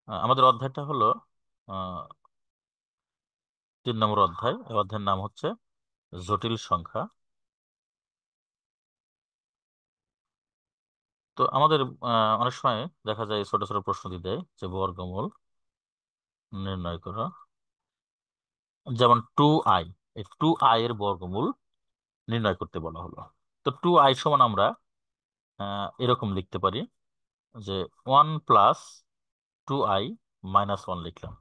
আমাদের অধ্যায়টা হলো আহ, 3 নম্বর অধ্যায়। এই অধ্যায়ের নাম হচ্ছে জটিল সংখ্যা। তো আমাদের অনেক সময় দেখা যায় ছোট ছোট প্রশ্ন দিয়ে দেয় যে বর্গমূল নির্ণয় করো। যেমন 2i, এই 2i এর বর্গমূল নির্ণয় করতে বলা হলো। তো 2i সমান আমরা এরকম লিখতে পারি যে 1 + 2i - 1 লিখলাম।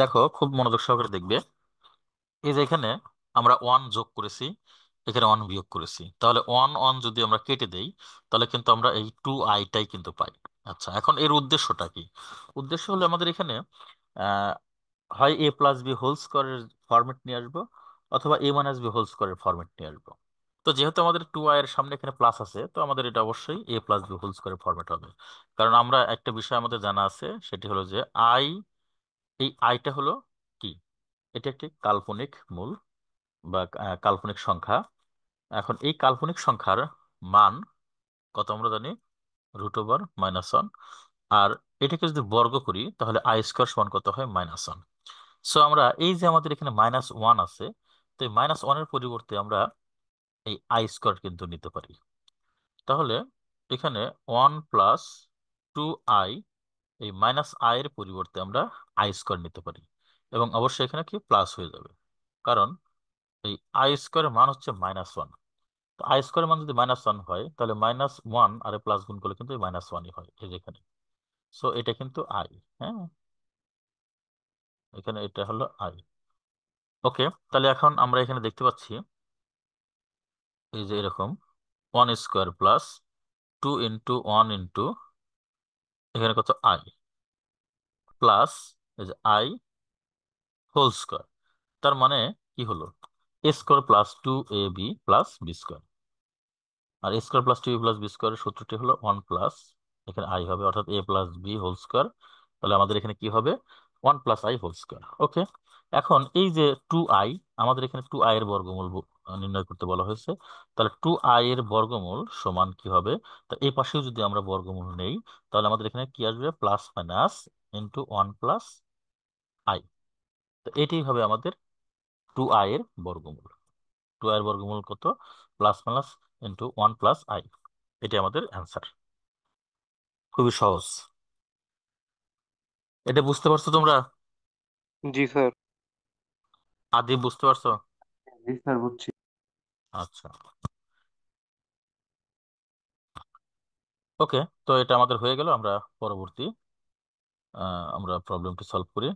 দেখো, খুব মনোযোগ সহকারে দেখবে। এই যে এখানে আমরা 1 যোগ করেছি, এখানে 1 বিয়োগ করেছি, তাহলে 1 1 যদি আমরা কেটে দেই তাহলে কিন্তু আমরা এই 2i-টাই কিন্তু পাই। আচ্ছা, এখন এর উদ্দেশ্যটা কি? উদ্দেশ্য হলো আমাদের এখানে আহ, হয় a+b হোল স্কোয়ারের ফরম্যাট নিয়ে আসবো, অথবা a - b হোল স্কোয়ারের ফরম্যাট নিয়ে আসবো। তো যেহেতু আমাদের 2i এর সামনে এখানে প্লাস আছে, তো আমাদের এটা অবশ্যই a+b হোল স্কোয়ারের ফরম্যাট হবে। কারণ আমরা একটা বিষয় আমাদের জানা আছে, সেটি হলো যে আই, এই আইটা হলো কি, এটি একটি কাল্পনিক মূল বা কাল্পনিক সংখ্যা। এখন এই কাল্পনিক সংখ্যার মান কত আমরা জানি, √(-1)। আর এটাকে যদি বর্গ করি তাহলে i² সমান কত হয়, -1। সো আমরা এই যে আমাদের এখানে -1 আছে, তো এই -1-এর পরিবর্তে আমরা এই i² কিন্তু নিতে পারি। তাহলে এখানে 1 + 2i, এই -i এর পরিবর্তে আমরা i² নিতে পারি, এবং অবশ্যই এখানে কি প্লাস হয়ে যাবে, কারণ এই i² এর মান হচ্ছে -1। তো i² এর মান যদি -1 হয় তাহলে -1 আর প্লাস গুণ করলে কিন্তু -1-ই হয় এই যে এখানে। সো এটা কিন্তু আই। হ্যাঁ, এখানে এটা হলো আই। ওকে, তাহলে এখন আমরা এখানে দেখতে পাচ্ছি এই যে এরকম 1² + 2 × 1 × এখানে কত আই, প্লাস এই যে i হোল স্কোয়ার। তার মানে কি হলো, a² + 2ab + b²। আর a² + 2ab + b² সূত্রটি হলো 1+, এখানে আই হবে, অর্থাৎ a+b হোল স্কোয়ার। তাহলে আমাদের এখানে কি হবে, 1+i হোল স্কোয়ার। ওকে, এখন এই যে 2i, আমাদের এখানে 2i এর বর্গমূল নির্ণয় করতে বলা হয়েছে। তাহলে 2i এর বর্গমূল সমান কি হবে, তা এই পাশেও যদি আমরা বর্গমূল নেই তাহলে আমাদের এখানে কি আসবে, প্লাস মাইনাস ইন্টু 1+i। তো এটাই হবে আমাদের 2i এর বর্গমূল। 2i এর বর্গমূল কত, প্লাস মাইনাস ইন্টু 1+i। এটি আমাদের অ্যান্সার। খুবই সহজ। এটা বুঝতে পারছো তোমরা? জি স্যার। আদি বুঝতে পারছো? জি স্যার, বুঝছি। আচ্ছা, ওকে। তো এটা আমাদের হয়ে গেল। আমরা পরবর্তী আমরা প্রবলেমটি সলভ করি।